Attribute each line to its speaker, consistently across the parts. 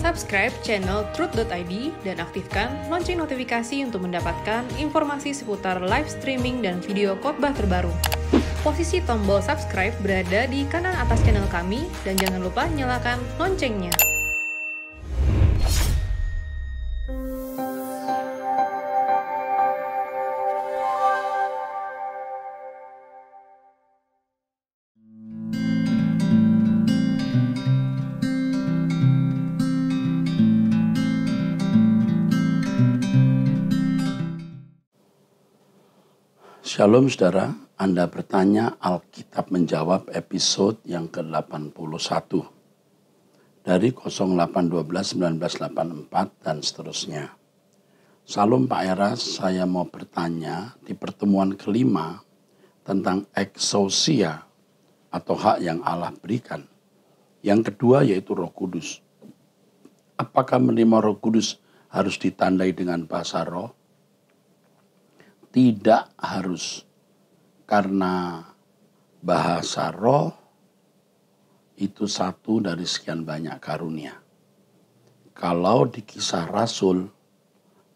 Speaker 1: Subscribe channel Truth.id dan aktifkan lonceng notifikasi untuk mendapatkan informasi seputar live streaming dan video khotbah terbaru. Posisi tombol subscribe berada di kanan atas channel kami dan jangan lupa nyalakan loncengnya.
Speaker 2: Shalom saudara, Anda bertanya, Alkitab menjawab episode yang ke-81 dari 0812-1984 dan seterusnya. Shalom Pak Eras, saya mau bertanya di pertemuan kelima tentang exousia atau hak yang Allah berikan. Yang kedua yaitu Roh Kudus. Apakah menerima Roh Kudus harus ditandai dengan bahasa roh? Tidak harus, karena bahasa roh itu satu dari sekian banyak karunia. Kalau di Kisah Rasul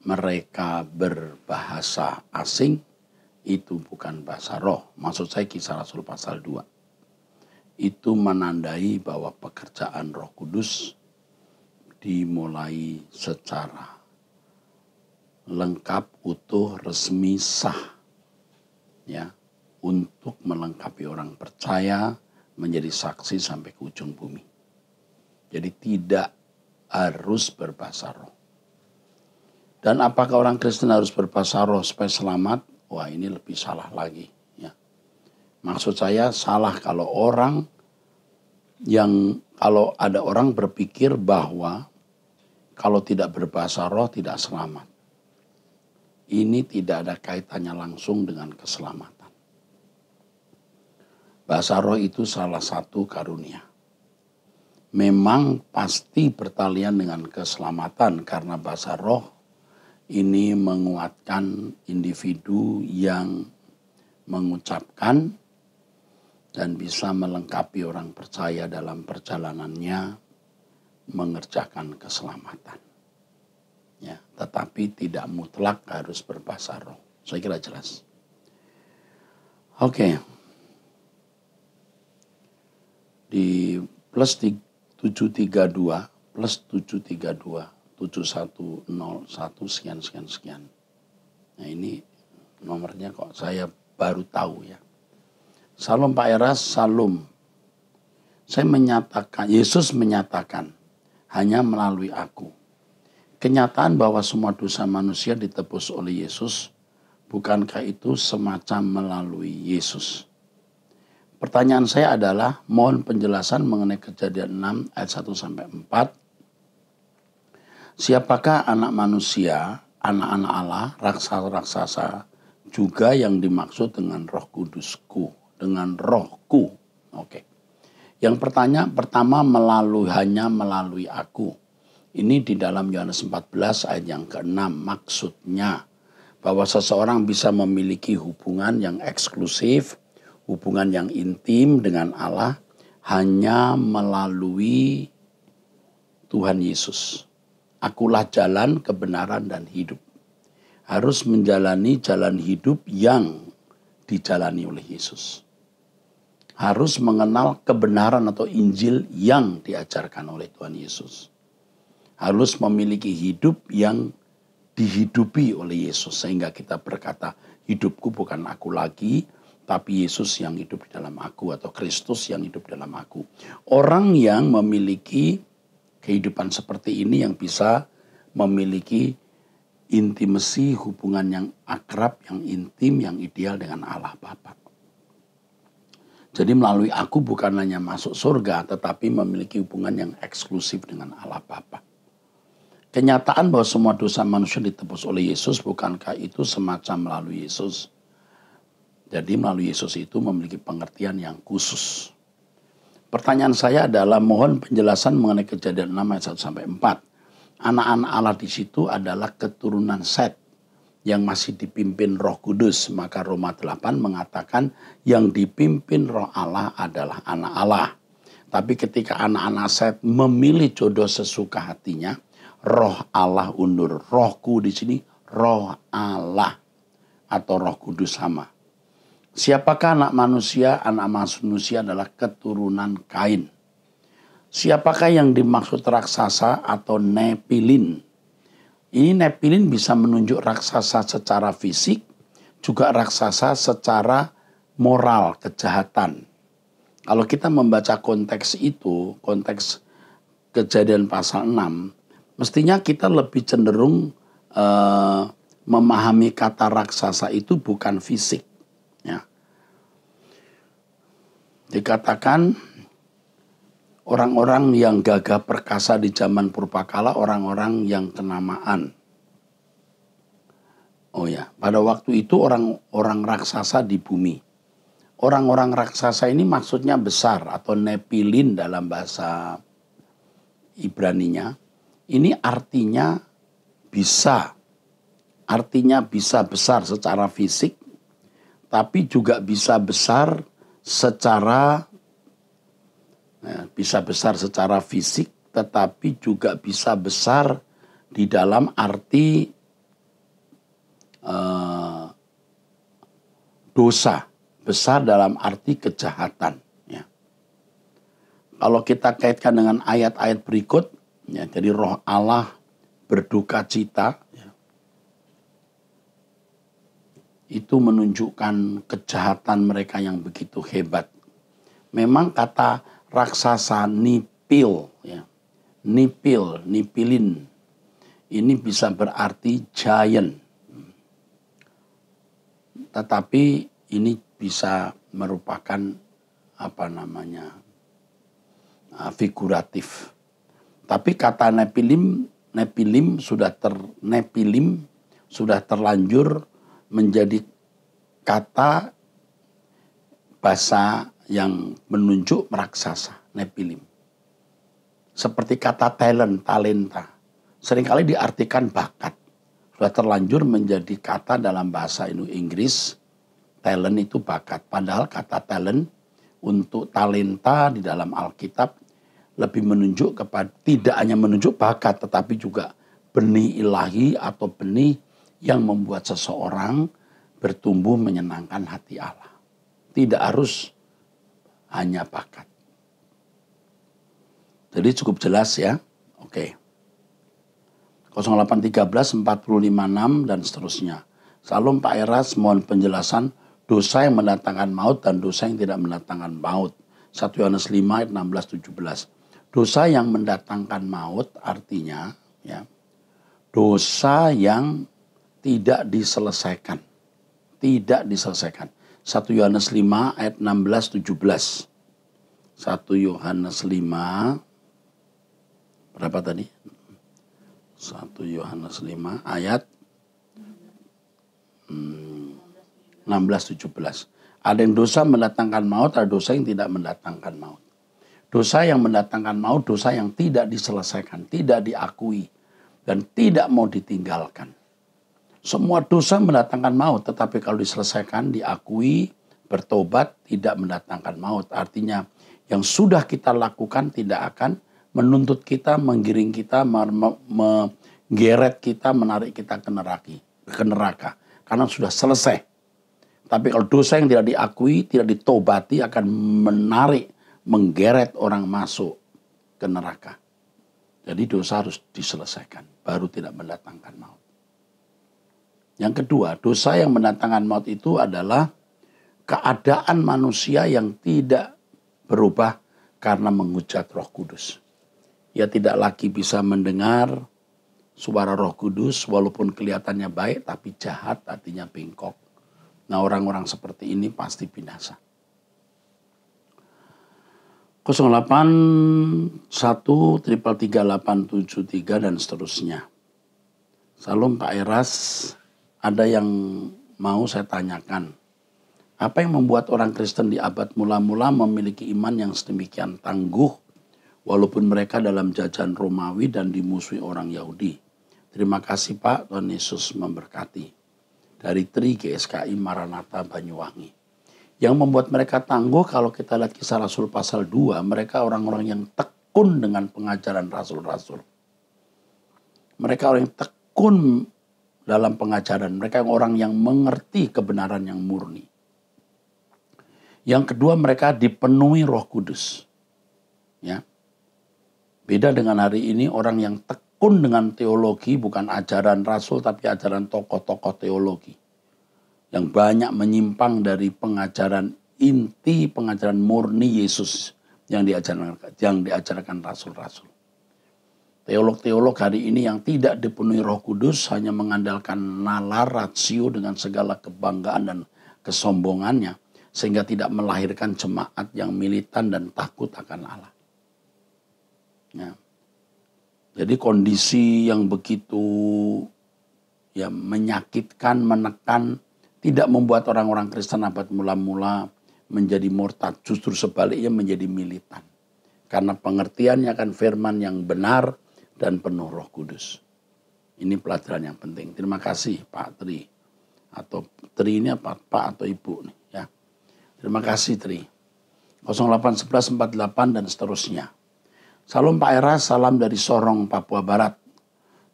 Speaker 2: mereka berbahasa asing, itu bukan bahasa roh. Maksud saya Kisah Rasul pasal 2. Itu menandai bahwa pekerjaan Roh Kudus dimulai secara lengkap, utuh, resmi, sah, ya, untuk melengkapi orang percaya menjadi saksi sampai ke ujung bumi. Jadi tidak harus berbahasa roh. Dan apakah orang Kristen harus berbahasa roh supaya selamat? Wah, ini lebih salah lagi, ya. Maksud saya salah kalau ada orang berpikir bahwa kalau tidak berbahasa roh tidak selamat. Ini tidak ada kaitannya langsung dengan keselamatan. Bahasa roh itu salah satu karunia. Memang pasti bertalian dengan keselamatan karena bahasa roh ini menguatkan individu yang mengucapkan dan bisa melengkapi orang percaya dalam perjalanannya mengerjakan keselamatan. Ya, tetapi tidak mutlak harus berbahasa roh. Saya kira jelas. Oke. Di plus 732 plus 732 7101 sekian. Nah ini nomornya kok saya baru tahu ya. Salam Pak Eras, salam. Yesus menyatakan hanya melalui aku. Kenyataan bahwa semua dosa manusia ditebus oleh Yesus, bukankah itu semacam melalui Yesus? Pertanyaan saya adalah, mohon penjelasan mengenai Kejadian 6 ayat 1-4. Siapakah anak manusia, anak-anak Allah, raksasa-raksasa, juga yang dimaksud dengan Roh Kudusku, dengan rohku? Oke. Yang pertama hanya melalui aku. Ini di dalam Yohanes 14 ayat yang ke-6. Maksudnya bahwa seseorang bisa memiliki hubungan yang eksklusif, hubungan yang intim dengan Allah hanya melalui Tuhan Yesus. Akulah jalan, kebenaran, dan hidup. Harus menjalani jalan hidup yang dijalani oleh Yesus. Harus mengenal kebenaran atau Injil yang diajarkan oleh Tuhan Yesus. Harus memiliki hidup yang dihidupi oleh Yesus. Sehingga kita berkata, hidupku bukan aku lagi, tapi Yesus yang hidup di dalam aku, atau Kristus yang hidup dalam aku. Orang yang memiliki kehidupan seperti ini yang bisa memiliki intimasi, hubungan yang akrab, yang intim, yang ideal dengan Allah Bapa. Jadi melalui aku bukan hanya masuk surga, tetapi memiliki hubungan yang eksklusif dengan Allah Bapa. Kenyataan bahwa semua dosa manusia ditebus oleh Yesus, bukankah itu semacam melalui Yesus? Jadi melalui Yesus itu memiliki pengertian yang khusus. Pertanyaan saya adalah mohon penjelasan mengenai Kejadian 6 ayat 1-4. Anak-anak Allah di situ adalah keturunan Set yang masih dipimpin Roh Kudus. Maka Roma 8 mengatakan yang dipimpin Roh Allah adalah anak Allah. Tapi ketika anak-anak Seth memilih jodoh sesuka hatinya, roh Allah undur. Rohku di sini roh Allah atau Roh Kudus sama. Siapakah anak manusia? Anak manusia adalah keturunan Kain. Siapakah yang dimaksud raksasa atau Nepilin? Ini Nepilin bisa menunjuk raksasa secara fisik, juga raksasa secara moral, kejahatan. Kalau kita membaca konteks itu, konteks Kejadian pasal 6, mestinya kita lebih cenderung memahami kata raksasa itu bukan fisik. Ya. Dikatakan orang-orang yang gagah perkasa di zaman purbakala, orang-orang yang kenamaan. Oh ya, pada waktu itu orang-orang raksasa di bumi. Orang-orang raksasa ini maksudnya besar atau Nepilin dalam bahasa Ibraninya. Ini artinya bisa besar secara fisik, tapi juga bisa besar secara fisik, tetapi juga bisa besar di dalam arti dosa, besar dalam arti kejahatan. Ya. Kalau kita kaitkan dengan ayat-ayat berikut, ya, jadi roh Allah berduka cita, ya, itu menunjukkan kejahatan mereka yang begitu hebat. Memang kata raksasa nipil, ya, nipilin, ini bisa berarti giant. Tetapi ini bisa merupakan figuratif. Tapi kata Nepilim sudah terlanjur menjadi kata bahasa yang menunjuk raksasa, Nepilim. Seperti kata talenta. Seringkali diartikan bakat. Sudah terlanjur menjadi kata dalam bahasa Inggris, talent itu bakat. Padahal kata talent untuk talenta di dalam Alkitab lebih menunjuk kepada, tidak hanya menunjuk bakat, tetapi juga benih ilahi atau benih yang membuat seseorang bertumbuh menyenangkan hati Allah. Tidak harus hanya bakat. Jadi cukup jelas ya. Oke. 0813 456 dan seterusnya. Salam Pak Eras, mohon penjelasan dosa yang mendatangkan maut dan dosa yang tidak mendatangkan maut. 1 Yohanes 5 ayat 16-17. Dosa yang mendatangkan maut artinya ya, dosa yang tidak diselesaikan. Tidak diselesaikan. 1 Yohanes 5 ayat 16-17. 1 Yohanes 5 berapa tadi? 1 Yohanes 5 ayat 16-17. Ada yang dosa mendatangkan maut, ada dosa yang tidak mendatangkan maut. Dosa yang mendatangkan maut, dosa yang tidak diselesaikan, tidak diakui, dan tidak mau ditinggalkan. Semua dosa mendatangkan maut, tetapi kalau diselesaikan, diakui, bertobat, tidak mendatangkan maut. Artinya yang sudah kita lakukan tidak akan menuntut kita, menggiring kita, menggeret kita, menarik kita ke neraka. Karena sudah selesai. Tapi kalau dosa yang tidak diakui, tidak ditobati akan menarik, menggeret orang masuk ke neraka. Jadi dosa harus diselesaikan, baru tidak mendatangkan maut. Yang kedua, dosa yang mendatangkan maut itu adalah keadaan manusia yang tidak berubah karena menghujat Roh Kudus. Ia tidak lagi bisa mendengar suara Roh Kudus walaupun kelihatannya baik tapi jahat, artinya bengkok. Nah, orang-orang seperti ini pasti binasa. 081 333 dan seterusnya. Salam Pak Eras, ada yang mau saya tanyakan. Apa yang membuat orang Kristen di abad mula-mula memiliki iman yang sedemikian tangguh walaupun mereka dalam jajahan Romawi dan dimusuhi orang Yahudi? Terima kasih Pak, Tuhan Yesus memberkati. Dari Tri GSKI Maranatha Banyuwangi. Yang membuat mereka tangguh kalau kita lihat Kisah Rasul pasal 2, mereka orang-orang yang tekun dengan pengajaran rasul-rasul. Mereka orang yang tekun dalam pengajaran. Mereka orang yang mengerti kebenaran yang murni. Yang kedua, mereka dipenuhi Roh Kudus. Ya. Beda dengan hari ini, orang yang tekun dengan teologi, bukan ajaran rasul tapi ajaran tokoh-tokoh teologi. Yang banyak menyimpang dari pengajaran inti, pengajaran murni Yesus yang diajarkan rasul-rasul. Teolog-teolog hari ini yang tidak dipenuhi Roh Kudus hanya mengandalkan nalar, rasio dengan segala kebanggaan dan kesombongannya, sehingga tidak melahirkan jemaat yang militan dan takut akan Allah. Ya. Jadi kondisi yang begitu ya menyakitkan, menekan, tidak membuat orang-orang Kristen abad mula-mula menjadi murtad, justru sebaliknya menjadi militan. Karena pengertiannya akan firman yang benar dan penuh Roh Kudus. Ini pelajaran yang penting. Terima kasih Pak Tri. Atau Tri ini apa? Pak atau Ibu nih ya. Terima kasih Tri. 081148 dan seterusnya. Salam Pak Eras, salam dari Sorong, Papua Barat.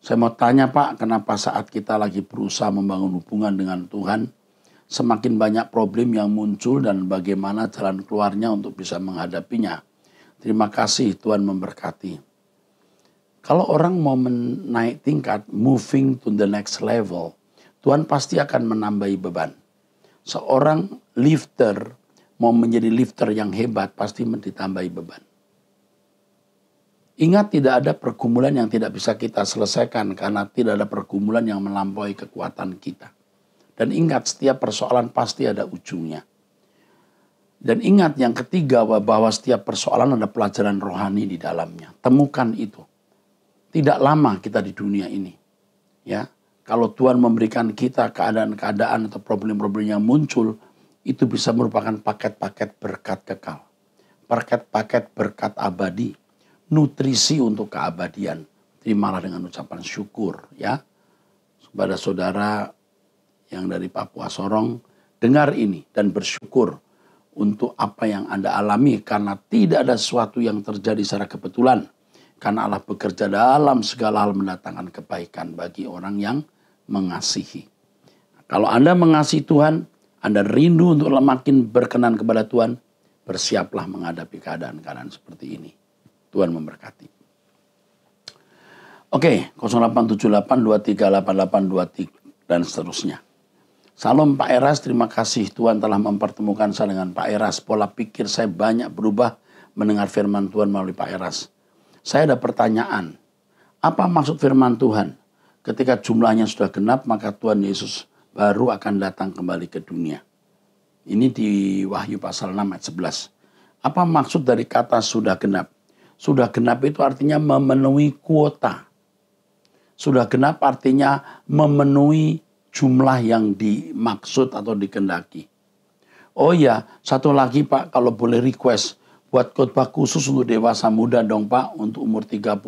Speaker 2: Saya mau tanya Pak, kenapa saat kita lagi berusaha membangun hubungan dengan Tuhan, semakin banyak problem yang muncul dan bagaimana jalan keluarnya untuk bisa menghadapinya. Terima kasih, Tuhan memberkati. Kalau orang mau menaik tingkat, moving to the next level, Tuhan pasti akan menambahi beban. Seorang lifter mau menjadi lifter yang hebat pasti ditambahi beban. Ingat, tidak ada pergumulan yang tidak bisa kita selesaikan karena tidak ada pergumulan yang melampaui kekuatan kita. Dan ingat, setiap persoalan pasti ada ujungnya. Dan ingat yang ketiga, bahwa setiap persoalan ada pelajaran rohani di dalamnya. Temukan itu. Tidak lama kita di dunia ini. Ya, kalau Tuhan memberikan kita keadaan-keadaan atau problem-problem yang muncul, itu bisa merupakan paket-paket berkat kekal. Paket-paket berkat abadi. Nutrisi untuk keabadian. Terimalah dengan ucapan syukur. Ya, kepada saudara yang dari Papua Sorong, dengar ini dan bersyukur untuk apa yang Anda alami, karena tidak ada sesuatu yang terjadi secara kebetulan, karena Allah bekerja dalam segala hal mendatangkan kebaikan bagi orang yang mengasihi. Kalau Anda mengasihi Tuhan, Anda rindu untuk makin berkenan kepada Tuhan, bersiaplah menghadapi keadaan-keadaan seperti ini. Tuhan memberkati. Oke, 0878238823 dan seterusnya. Salam Pak Eras, terima kasih Tuhan telah mempertemukan saya dengan Pak Eras. Pola pikir saya banyak berubah mendengar firman Tuhan melalui Pak Eras. Saya ada pertanyaan, apa maksud firman Tuhan? Ketika jumlahnya sudah genap, maka Tuhan Yesus baru akan datang kembali ke dunia. Ini di Wahyu pasal 6 ayat 11. Apa maksud dari kata sudah genap? Sudah genap itu artinya memenuhi kuota. Sudah genap artinya memenuhi jumlah yang dimaksud atau dikehendaki. Oh ya, satu lagi Pak, kalau boleh request, buat khotbah khusus untuk dewasa muda dong Pak, untuk umur 30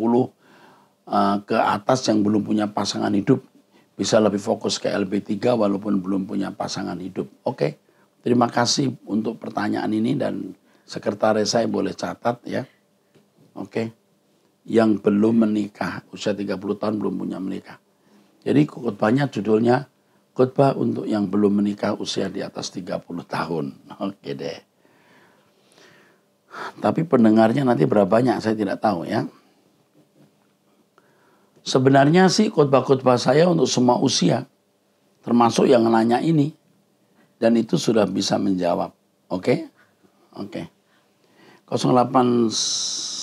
Speaker 2: ke atas yang belum punya pasangan hidup. Bisa lebih fokus ke LB3 walaupun belum punya pasangan hidup. Oke, terima kasih untuk pertanyaan ini dan sekretaris saya boleh catat ya. Oke, yang belum menikah, usia 30 tahun belum punya menikah. Jadi khotbahnya judulnya khotbah untuk yang belum menikah usia di atas 30 tahun. Oke deh. Tapi pendengarnya nanti berapa banyak saya tidak tahu ya. Sebenarnya sih khotbah-khotbah saya untuk semua usia. Termasuk yang nanya ini. Dan itu sudah bisa menjawab. Oke? Oke. 0811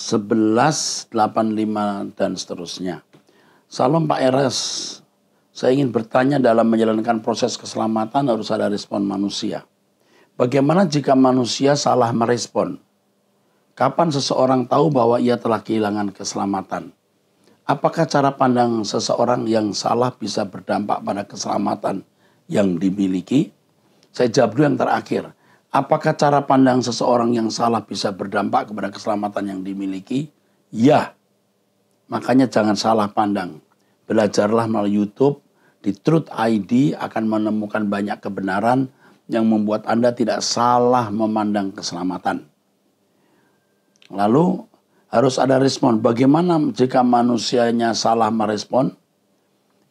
Speaker 2: 85 dan seterusnya. Salam Pak Eras. Saya ingin bertanya, dalam menjalankan proses keselamatan harus ada respon manusia. Bagaimana jika manusia salah merespon? Kapan seseorang tahu bahwa ia telah kehilangan keselamatan? Apakah cara pandang seseorang yang salah bisa berdampak pada keselamatan yang dimiliki? Saya jawab dulu yang terakhir. Apakah cara pandang seseorang yang salah bisa berdampak kepada keselamatan yang dimiliki? Ya. Makanya jangan salah pandang. Belajarlah melalui YouTube. Di Truth ID akan menemukan banyak kebenaran yang membuat Anda tidak salah memandang keselamatan. Lalu harus ada respon. Bagaimana jika manusianya salah merespon?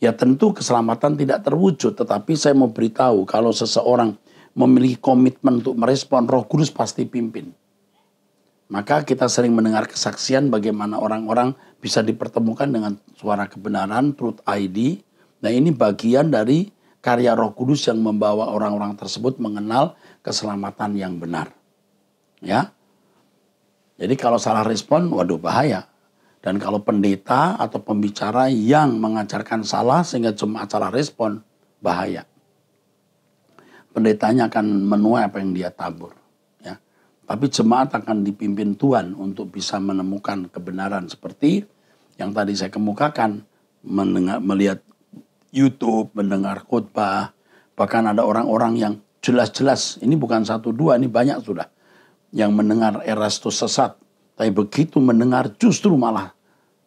Speaker 2: Ya tentu keselamatan tidak terwujud. Tetapi saya mau beritahu kalau seseorang memiliki komitmen untuk merespon, Roh Kudus pasti pimpin. Maka kita sering mendengar kesaksian bagaimana orang-orang bisa dipertemukan dengan suara kebenaran, Truth ID. Nah ini bagian dari karya Roh Kudus yang membawa orang-orang tersebut mengenal keselamatan yang benar. Ya. Jadi kalau salah respon, waduh bahaya. Dan kalau pendeta atau pembicara yang mengajarkan salah sehingga jemaat salah respon, bahaya. Pendetanya akan menuai apa yang dia tabur. Ya. Tapi jemaat akan dipimpin Tuhan untuk bisa menemukan kebenaran seperti yang tadi saya kemukakan. Melihat YouTube, mendengar khotbah. Bahkan ada orang-orang yang jelas-jelas, ini bukan 1, 2, ini banyak sudah. Yang mendengar Erastus sesat. Tapi begitu mendengar justru malah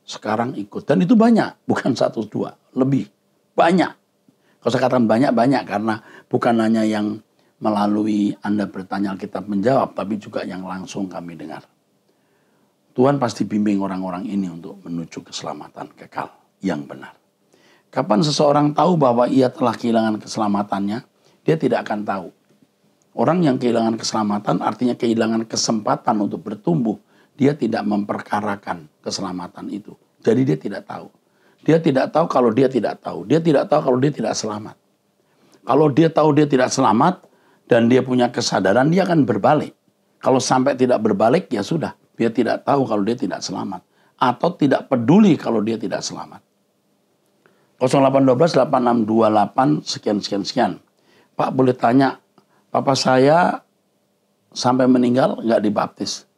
Speaker 2: sekarang ikut. Dan itu banyak, bukan 1, 2, lebih. Banyak. Kalau saya katakan banyak karena bukan hanya yang melalui Anda bertanya Alkitab menjawab, tapi juga yang langsung kami dengar. Tuhan pasti bimbing orang-orang ini untuk menuju keselamatan kekal yang benar. Kapan seseorang tahu bahwa ia telah kehilangan keselamatannya, dia tidak akan tahu. Orang yang kehilangan keselamatan artinya kehilangan kesempatan untuk bertumbuh. Dia tidak memperkarakan keselamatan itu. Jadi dia tidak tahu. Dia tidak tahu kalau dia tidak tahu. Dia tidak tahu kalau dia tidak selamat. Kalau dia tahu dia tidak selamat dan dia punya kesadaran, dia akan berbalik. Kalau sampai tidak berbalik, ya sudah. Dia tidak tahu kalau dia tidak selamat. Atau tidak peduli kalau dia tidak selamat. 0812 8628 sekian. Pak boleh tanya, papa saya sampai meninggal nggak dibaptis.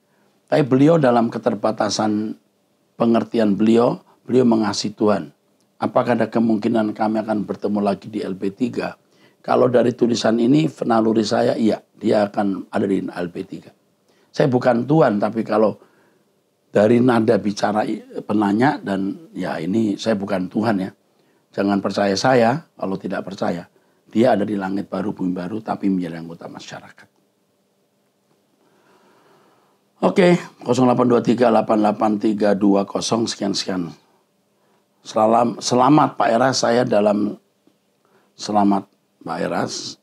Speaker 2: Tapi beliau dalam keterbatasan pengertian beliau mengasihi Tuhan. Apakah ada kemungkinan kami akan bertemu lagi di LP3? Kalau dari tulisan ini, naluri saya, iya, dia akan ada di LP3. Saya bukan Tuhan, tapi kalau dari nada bicara penanya, dan ya ini saya bukan Tuhan ya. Jangan percaya saya, kalau tidak percaya. Dia ada di langit baru, bumi baru, tapi menjadi anggota masyarakat. Oke, 08238832 sekian. Selamat Pak Eras, saya selamat Pak Eras.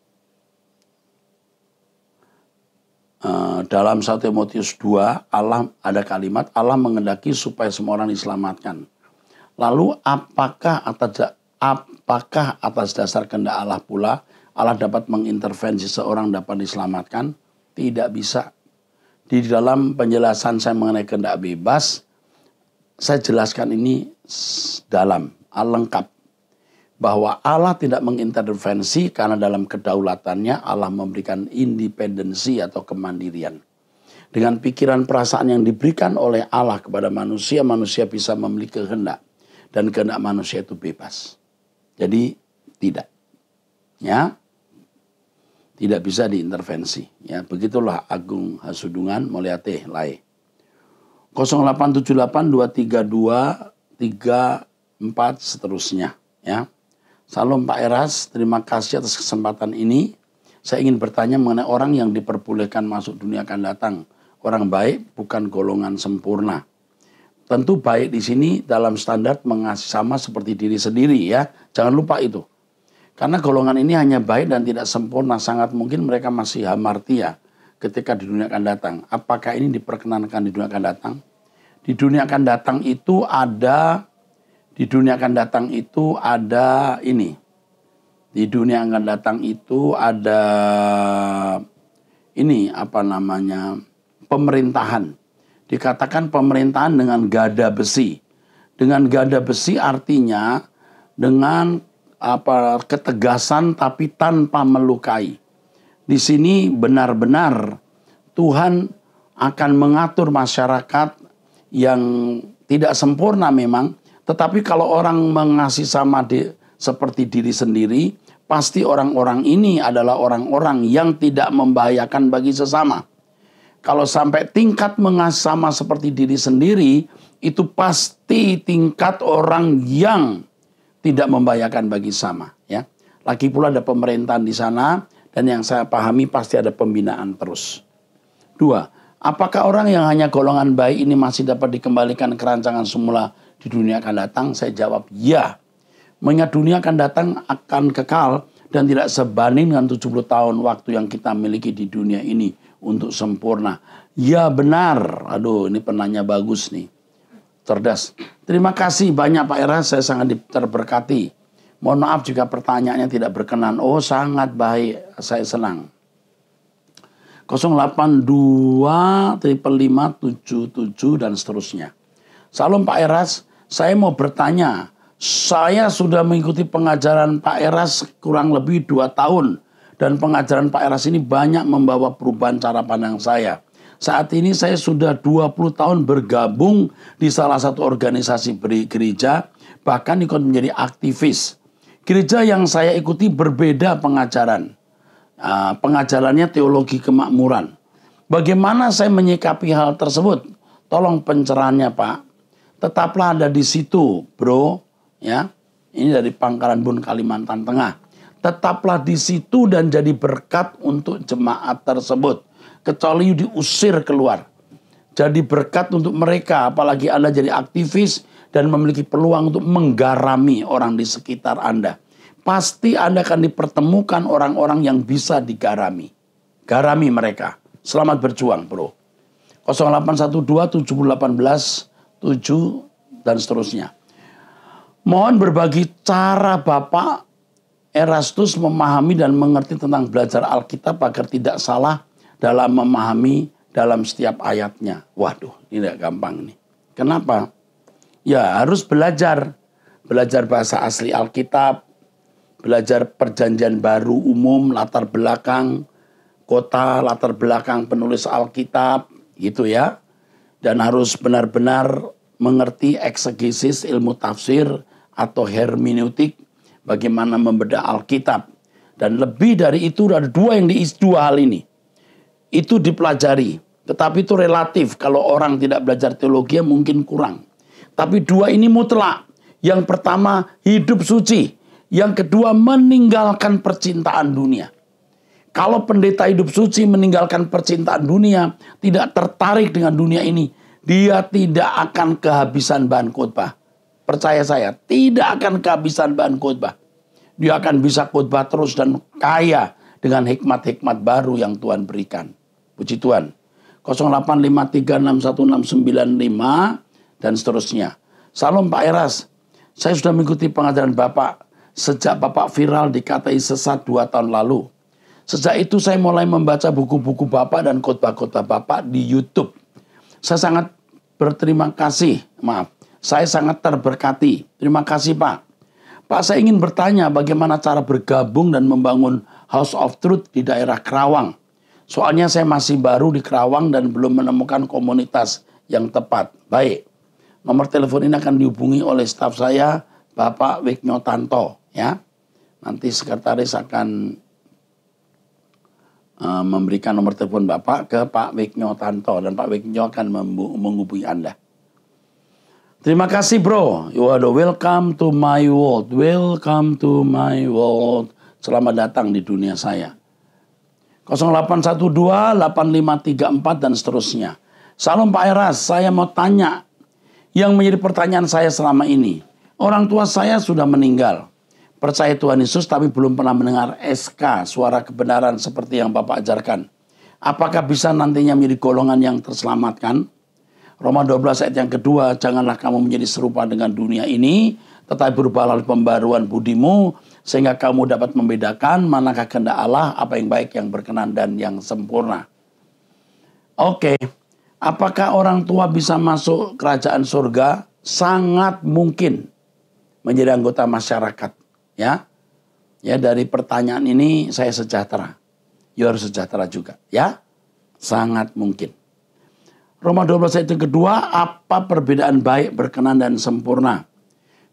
Speaker 2: Dalam 1 Timotius 2, Allah ada kalimat, Allah menghendaki supaya semua orang diselamatkan. Lalu apakah atas dasar kehendak Allah pula Allah dapat mengintervensi seorang dapat diselamatkan? Tidak bisa. Di dalam penjelasan saya mengenai kehendak bebas, saya jelaskan ini dalam, lengkap. Bahwa Allah tidak mengintervensi karena dalam kedaulatannya Allah memberikan independensi atau kemandirian. Dengan pikiran perasaan yang diberikan oleh Allah kepada manusia, manusia bisa memiliki kehendak. Dan kehendak manusia itu bebas. Jadi tidak. Ya. Tidak bisa diintervensi. Ya, begitulah Agung Hasudungan Moliate Lai. 0878232344 seterusnya. Ya. Salam Pak Eras, terima kasih atas kesempatan ini. Saya ingin bertanya mengenai orang yang diperbolehkan masuk dunia akan datang. Orang baik bukan golongan sempurna. Tentu baik di sini dalam standar mengasihi sama seperti diri sendiri ya. Jangan lupa itu. Karena golongan ini hanya baik dan tidak sempurna. Sangat mungkin mereka masih hamartia ketika di dunia akan datang. Apakah ini diperkenankan di dunia akan datang? Di dunia akan datang itu ada ini. Di dunia akan datang itu ada ini pemerintahan. Dikatakan pemerintahan dengan gada besi. Dengan gada besi artinya dengan ketegasan tapi tanpa melukai. Di sini benar-benar Tuhan akan mengatur masyarakat yang tidak sempurna memang. Tetapi kalau orang mengasihi sama seperti diri sendiri, pasti orang-orang ini adalah orang-orang yang tidak membahayakan bagi sesama. Kalau sampai tingkat mengasihi sama seperti diri sendiri, itu pasti tingkat orang yang tidak membahayakan bagi sama. Ya. Lagi pula ada pemerintahan di sana, Dan yang saya pahami pasti ada pembinaan terus. 2. Apakah orang yang hanya golongan baik ini masih dapat dikembalikan ke rancangan semula di dunia akan datang? Saya jawab ya. Mengingat dunia akan datang akan kekal dan tidak sebanding dengan 70 tahun waktu yang kita miliki di dunia ini untuk sempurna. Ya benar. Aduh, ini penanya bagus nih. Cerdas. Terima kasih banyak Pak Era, saya sangat terberkati. Mohon maaf jika pertanyaannya tidak berkenan. Oh, sangat baik, saya senang. 082 555 77 dan seterusnya. Salam Pak Eras, saya mau bertanya. Saya sudah mengikuti pengajaran Pak Eras kurang lebih 2 tahun. Dan pengajaran Pak Eras ini banyak membawa perubahan cara pandang saya. Saat ini saya sudah 20 tahun bergabung di salah satu organisasi gereja. Bahkan ikut menjadi aktivis. Gereja yang saya ikuti berbeda pengajaran. Pengajarannya teologi kemakmuran. Bagaimana saya menyikapi hal tersebut? Tolong pencerahannya Pak. Tetaplah ada di situ bro. Ya, ini dari Pangkalan Bun, Kalimantan Tengah. Tetaplah di situ dan jadi berkat untuk jemaat tersebut. Kecuali diusir keluar. Jadi berkat untuk mereka. Apalagi Anda jadi aktivis dan memiliki peluang untuk menggarami orang di sekitar Anda. Pasti Anda akan dipertemukan orang-orang yang bisa digarami. Garami mereka. Selamat berjuang bro. 0812 718 7 dan seterusnya. Mohon berbagi cara Bapak Erastus memahami dan mengerti tentang belajar Alkitab agar tidak salah dalam memahami dalam setiap ayatnya. Waduh, ini tidak gampang nih. Kenapa? Ya harus belajar. Belajar bahasa asli Alkitab, belajar perjanjian baru umum, latar belakang kota, latar belakang penulis Alkitab, gitu ya. Dan harus benar-benar mengerti eksegesis, ilmu tafsir, atau hermeneutik, bagaimana membedah Alkitab. Dan lebih dari itu ada dua hal ini. Itu dipelajari, tetapi itu relatif. Kalau orang tidak belajar teologi mungkin kurang. Tapi dua ini mutlak. Yang pertama hidup suci. Yang kedua meninggalkan percintaan dunia. Kalau pendeta hidup suci meninggalkan percintaan dunia, tidak tertarik dengan dunia ini, dia tidak akan kehabisan bahan khotbah. Percaya saya, tidak akan kehabisan bahan khotbah. Dia akan bisa khotbah terus dan kaya dengan hikmat-hikmat baru yang Tuhan berikan. Puji Tuhan. 0853616695 dan seterusnya. Salam Pak Eras. Saya sudah mengikuti pengajaran Bapak sejak Bapak viral di KTI Sesat 2 tahun lalu. Sejak itu saya mulai membaca buku-buku Bapak dan khotbah-khotbah Bapak di YouTube. Saya sangat berterima kasih. Saya sangat terberkati. Terima kasih Pak. Pak, saya ingin bertanya bagaimana cara bergabung dan membangun House of Truth di daerah Kerawang. Soalnya saya masih baru di Kerawang dan belum menemukan komunitas yang tepat. Baik, nomor telepon ini akan dihubungi oleh staf saya, Bapak Wiknyo Tanto. Ya, nanti sekretaris akan memberikan nomor telepon Bapak ke Pak Wiknyo Tanto. Dan Pak Wiknyo akan menghubungi Anda. Terima kasih bro. You are welcome to my world. Welcome to my world. Selamat datang di dunia saya. 0812-8534 dan seterusnya. Salam Pak Eras, saya mau tanya. Yang menjadi pertanyaan saya selama ini. Orang tua saya sudah meninggal. Percaya Tuhan Yesus tapi belum pernah mendengar SK, suara kebenaran seperti yang Bapak ajarkan. Apakah bisa nantinya menjadi golongan yang terselamatkan? Roma 12 ayat yang kedua, janganlah kamu menjadi serupa dengan dunia ini, tetapi berubahlah pembaruan budimu, sehingga kamu dapat membedakan manakah kehendak Allah, apa yang baik, yang berkenan, dan yang sempurna. Oke, apakah orang tua bisa masuk kerajaan surga? Sangat mungkin menjadi anggota masyarakat. Ya, dari pertanyaan ini saya sejahtera. You harus sejahtera juga. Ya, sangat mungkin. Roma 12 ayat yang kedua, apa perbedaan baik, berkenan, dan sempurna?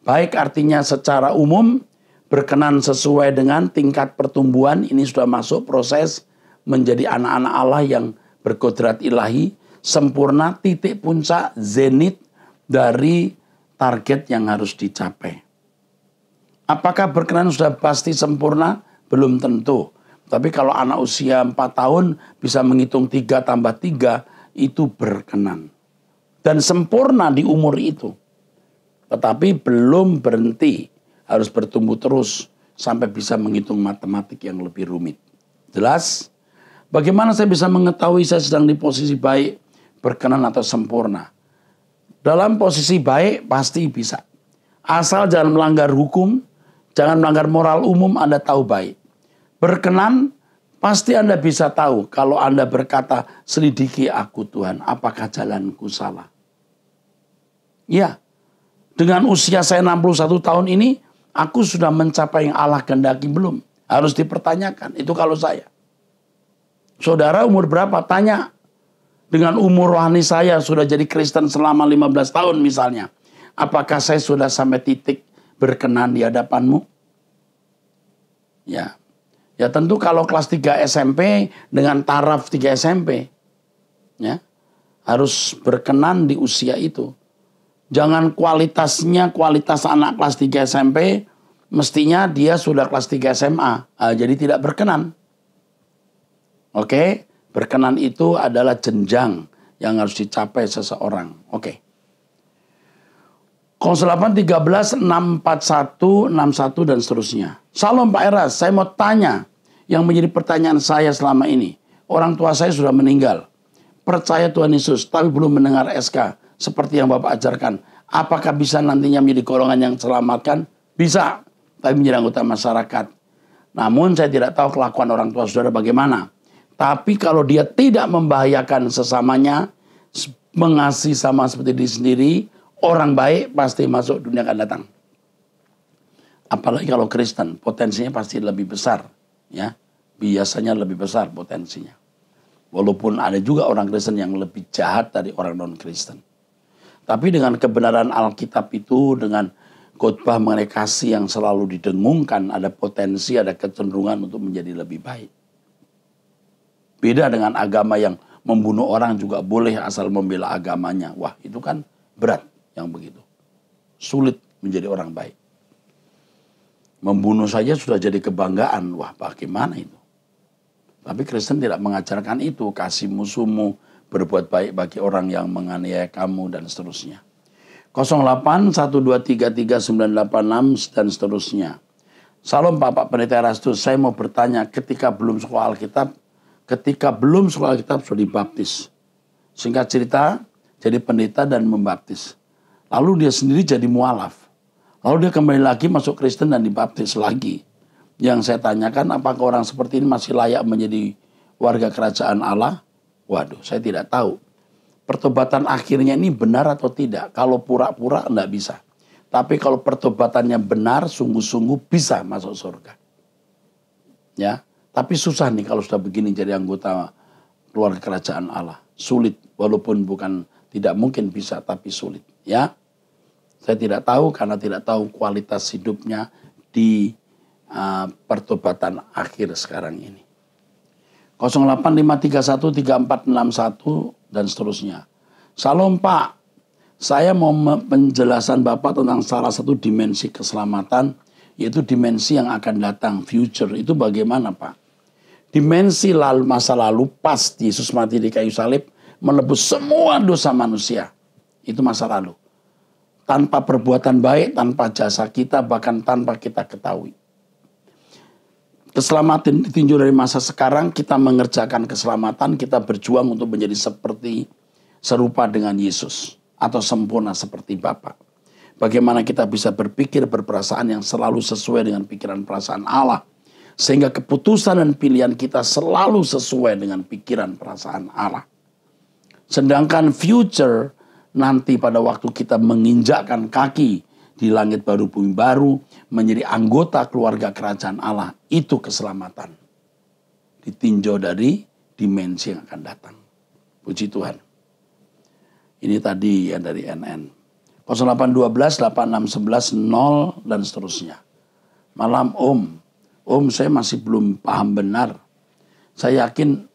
Speaker 2: Baik artinya secara umum, berkenan sesuai dengan tingkat pertumbuhan. Ini sudah masuk proses menjadi anak-anak Allah yang berkodrat ilahi. Sempurna, titik puncak, zenit dari target yang harus dicapai. Apakah berkenan sudah pasti sempurna? Belum tentu. Tapi kalau anak usia 4 tahun bisa menghitung 3 tambah 3, itu berkenan. Dan sempurna di umur itu. Tetapi belum berhenti. Harus bertumbuh terus sampai bisa menghitung matematik yang lebih rumit. Jelas? Bagaimana saya bisa mengetahui saya sedang di posisi baik, berkenan atau sempurna? Dalam posisi baik pasti bisa. Asal jangan melanggar hukum, jangan melanggar moral umum, Anda tahu baik. Berkenan, pasti Anda bisa tahu kalau Anda berkata, selidiki aku Tuhan, apakah jalanku salah? Ya, dengan usia saya 61 tahun ini, aku sudah mencapai yang Allah kehendaki belum? Harus dipertanyakan, itu kalau saya. Saudara umur berapa? Tanya. Dengan umur rohani saya sudah jadi Kristen selama 15 tahun misalnya. Apakah saya sudah sampai titik berkenan di hadapanmu? Ya. Ya tentu kalau kelas 3 SMP dengan taraf 3 SMP. Ya. Harus berkenan di usia itu. Jangan kualitasnya kualitas anak kelas 3 SMP. Mestinya dia sudah kelas 3 SMA. Jadi tidak berkenan. Oke. Berkenan itu adalah jenjang yang harus dicapai seseorang. Oke. 08 13 641 61 dan seterusnya. Salam Pak Eras, saya mau tanya yang menjadi pertanyaan saya selama ini. Orang tua saya sudah meninggal. Percaya Tuhan Yesus tapi belum mendengar SK seperti yang Bapak ajarkan. Apakah bisa nantinya menjadi golongan yang selamatkan? Bisa, tapi menjadi anggota masyarakat. Namun saya tidak tahu kelakuan orang tua saudara bagaimana. Tapi kalau dia tidak membahayakan sesamanya, mengasihi sama seperti diri sendiri, orang baik pasti masuk dunia akan datang. Apalagi kalau Kristen, potensinya pasti lebih besar. Ya, biasanya lebih besar potensinya. Walaupun ada juga orang Kristen yang lebih jahat dari orang non-Kristen. Tapi dengan kebenaran Alkitab itu, dengan khotbah mengenai kasih yang selalu didengungkan, ada potensi, ada kecenderungan untuk menjadi lebih baik. Beda dengan agama yang membunuh orang juga boleh asal membela agamanya. Wah, itu kan berat yang begitu. Sulit menjadi orang baik. Membunuh saja sudah jadi kebanggaan. Wah, bagaimana itu? Tapi Kristen tidak mengajarkan itu. Kasih musuhmu, berbuat baik bagi orang yang menganiaya kamu, dan seterusnya. 08 1233 986 dan seterusnya. Salam Pak Pendeta Erastus, saya mau bertanya, ketika belum sekolah Alkitab sudah dibaptis. Singkat cerita, jadi pendeta dan membaptis. Lalu dia sendiri jadi mualaf. Lalu dia kembali lagi masuk Kristen dan dibaptis lagi. Yang saya tanyakan, apakah orang seperti ini masih layak menjadi warga kerajaan Allah? Waduh, saya tidak tahu. Pertobatan akhirnya ini benar atau tidak? Kalau pura-pura enggak bisa. Tapi kalau pertobatannya benar, sungguh-sungguh bisa masuk surga. Ya. Tapi susah nih kalau sudah begini jadi anggota keluarga kerajaan Allah. Sulit, walaupun bukan tidak mungkin bisa, tapi sulit. Ya, saya tidak tahu karena tidak tahu kualitas hidupnya di pertobatan akhir sekarang ini. 08 531 3461 dan seterusnya. Salam Pak, saya mau penjelasan Bapak tentang salah satu dimensi keselamatan, yaitu dimensi yang akan datang, future. Itu bagaimana Pak? Dimensi masa lalu pas Yesus mati di kayu salib menebus semua dosa manusia. Itu masa lalu. Tanpa perbuatan baik, tanpa jasa kita, bahkan tanpa kita ketahui. Keselamatan ditinjau dari masa sekarang, kita mengerjakan keselamatan, kita berjuang untuk menjadi serupa dengan Yesus. Atau sempurna seperti Bapa. Bagaimana kita bisa berpikir, berperasaan yang selalu sesuai dengan pikiran perasaan Allah. Sehingga keputusan dan pilihan kita selalu sesuai dengan pikiran perasaan Allah. Sedangkan future nanti pada waktu kita menginjakkan kaki di langit baru bumi baru, menjadi anggota keluarga kerajaan Allah, itu keselamatan. Ditinjau dari dimensi yang akan datang. Puji Tuhan. Ini tadi ya dari NN. 0812 8611 0 dan seterusnya. Malam Om, saya masih belum paham benar. Saya yakin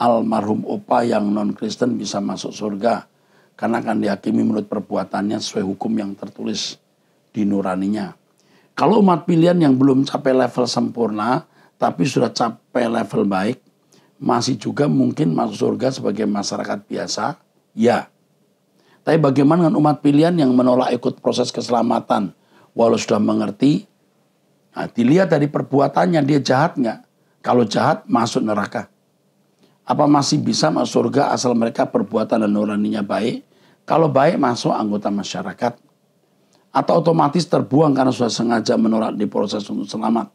Speaker 2: almarhum Opa yang non-Kristen bisa masuk surga. Karena akan dihakimi menurut perbuatannya sesuai hukum yang tertulis di nuraninya. Kalau umat pilihan yang belum capai level sempurna, tapi sudah capai level baik, masih juga mungkin masuk surga sebagai masyarakat biasa? Ya. Tapi bagaimana dengan umat pilihan yang menolak ikut proses keselamatan, walau sudah mengerti? Nah, dilihat dari perbuatannya, dia jahat nggak? Kalau jahat, masuk neraka. Apa masih bisa masuk surga asal mereka perbuatan dan nuraninya baik? Kalau baik, masuk anggota masyarakat. Atau otomatis terbuang karena sudah sengaja menolak di proses untuk selamat.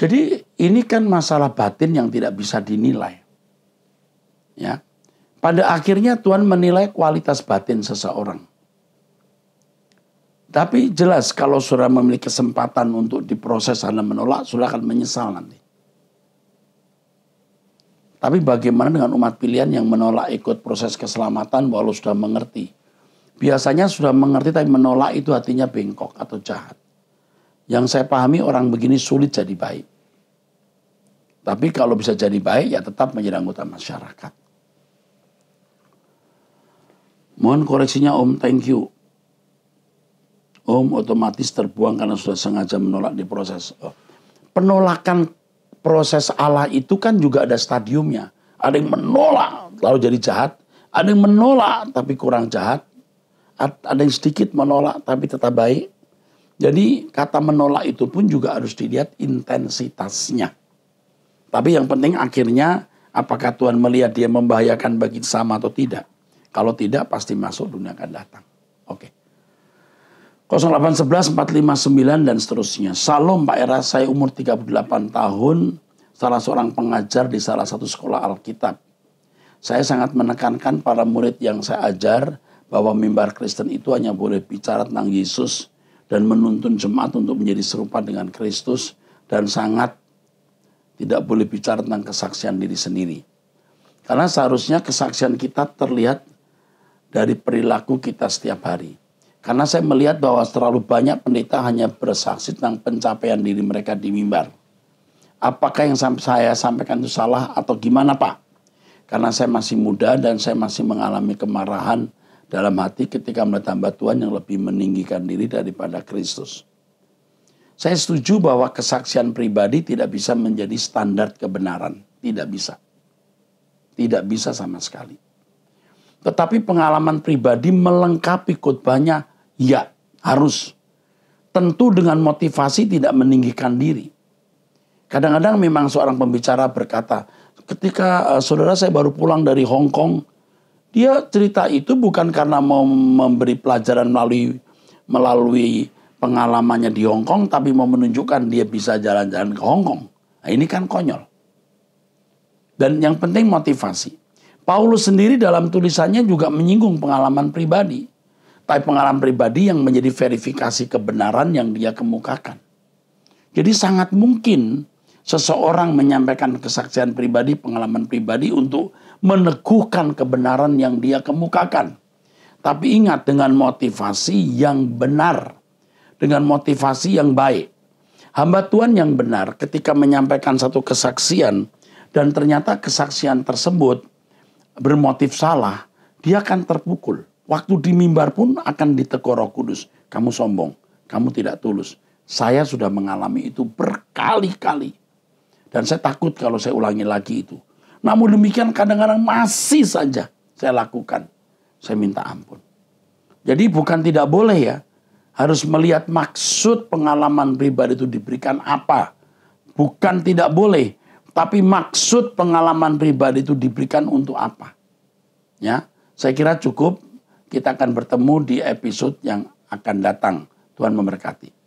Speaker 2: Jadi ini kan masalah batin yang tidak bisa dinilai. Ya. Pada akhirnya Tuhan menilai kualitas batin seseorang. Tapi jelas kalau saudara memiliki kesempatan untuk diproses dan menolak, saudara akan menyesal nanti. Tapi bagaimana dengan umat pilihan yang menolak ikut proses keselamatan walau sudah mengerti? Biasanya sudah mengerti tapi menolak itu hatinya bengkok atau jahat. Yang saya pahami orang begini sulit jadi baik. Tapi kalau bisa jadi baik ya tetap menjadi anggota masyarakat. Mohon koreksinya Om, thank you. Om otomatis terbuang karena sudah sengaja menolak di proses. Penolakan proses Allah itu kan juga ada stadiumnya. Ada yang menolak lalu jadi jahat. Ada yang menolak tapi kurang jahat. Ada yang sedikit menolak tapi tetap baik. Jadi kata menolak itu pun juga harus dilihat intensitasnya. Tapi yang penting akhirnya apakah Tuhan melihat dia membahayakan bagi sama atau tidak. Kalau tidak pasti masuk dunia akan datang. Oke. 0811 459 dan seterusnya. Salam Pak Era, saya umur 38 tahun, salah seorang pengajar di salah satu sekolah Alkitab. Saya sangat menekankan para murid yang saya ajar bahwa mimbar Kristen itu hanya boleh bicara tentang Yesus dan menuntun jemaat untuk menjadi serupa dengan Kristus dan sangat tidak boleh bicara tentang kesaksian diri sendiri. Karena seharusnya kesaksian kita terlihat dari perilaku kita setiap hari. Karena saya melihat bahwa terlalu banyak pendeta hanya bersaksi tentang pencapaian diri mereka di mimbar. Apakah yang saya sampaikan itu salah atau gimana Pak? Karena saya masih muda dan saya masih mengalami kemarahan dalam hati ketika melihat hamba Tuhan yang lebih meninggikan diri daripada Kristus. Saya setuju bahwa kesaksian pribadi tidak bisa menjadi standar kebenaran. Tidak bisa. Tidak bisa sama sekali. Tetapi pengalaman pribadi melengkapi khotbahnya, ya harus. Tentu dengan motivasi tidak meninggikan diri. Kadang-kadang memang seorang pembicara berkata, ketika saudara saya baru pulang dari Hong Kong, dia cerita itu bukan karena mau memberi pelajaran melalui pengalamannya di Hong Kong, tapi mau menunjukkan dia bisa jalan-jalan ke Hong Kong. Nah, ini kan konyol. Dan yang penting motivasi. Paulus sendiri dalam tulisannya juga menyinggung pengalaman pribadi. Tapi pengalaman pribadi yang menjadi verifikasi kebenaran yang dia kemukakan. Jadi sangat mungkin seseorang menyampaikan kesaksian pribadi, pengalaman pribadi untuk meneguhkan kebenaran yang dia kemukakan. Tapi ingat dengan motivasi yang benar. Dengan motivasi yang baik. Hamba Tuhan yang benar ketika menyampaikan satu kesaksian dan ternyata kesaksian tersebut bermotif salah, dia akan terpukul. Waktu di mimbar pun akan ditegur Roh Kudus. Kamu sombong, kamu tidak tulus. Saya sudah mengalami itu berkali-kali. Dan saya takut kalau saya ulangi lagi itu. Namun demikian kadang-kadang masih saja saya lakukan. Saya minta ampun. Jadi bukan tidak boleh ya. Harus melihat maksud pengalaman pribadi itu diberikan apa. Bukan tidak boleh. Tapi maksud pengalaman pribadi itu diberikan untuk apa. Ya, saya kira cukup. Kita akan bertemu di episode yang akan datang. Tuhan memberkati.